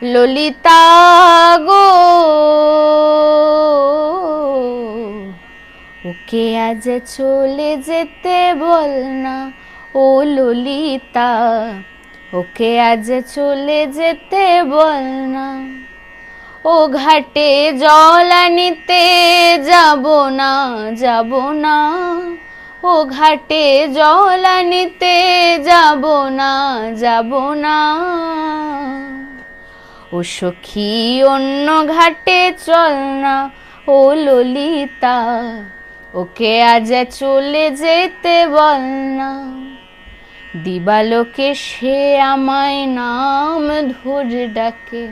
ললিতা গো, ওকে আজ চলে যেতে বল না। ও ললিতা, ওকে আজ চলে যেতে বল না। ও ঘাটে জল আনিতে যাব না, যাব না। ও ঘাটে জল আনিতে যাব না, যাব না। ও সখী অন্য ঘাটে চল না। ও ললিতা, ওকে আজ চলে যেতে বল না। দিবালোকে সে আমায় নাম ধরে ডাকে,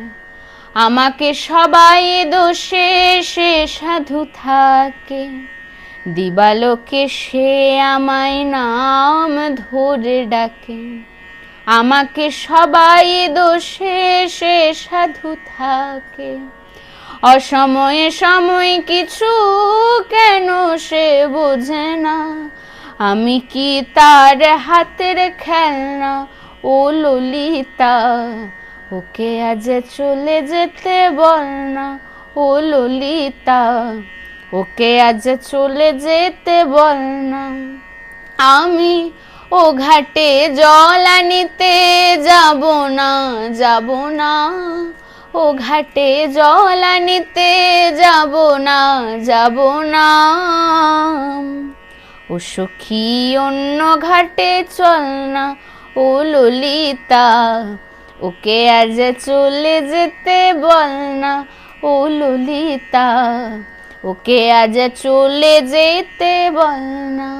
আমাকে সবাই দোষে সে সাধু থাকে। দিবালোকে সে আমায় নাম ধরে ডাকে, আমাকে সবাই দোষে সে সাধু থাকে। অসময়ে সময় কিছু কেন সে বোঝে না, আমি কি তার হাতের খেলনা। ও ললিতা, ওকে আজ চলে যেতে বল না। ও ললিতা, ওকে আজ চলে যেতে বল না। আমি ও ঘাটে জল আনিতে যাব না, যাব না। ও ঘাটে জল আনিতে যাব না, যাব না। ও সখী অন্য ঘাটে চল না। ও ললিতা, ওকে আজ চলে যেতে বল না। ও ললিতা, ওকে আজ চলে যেতে বল না।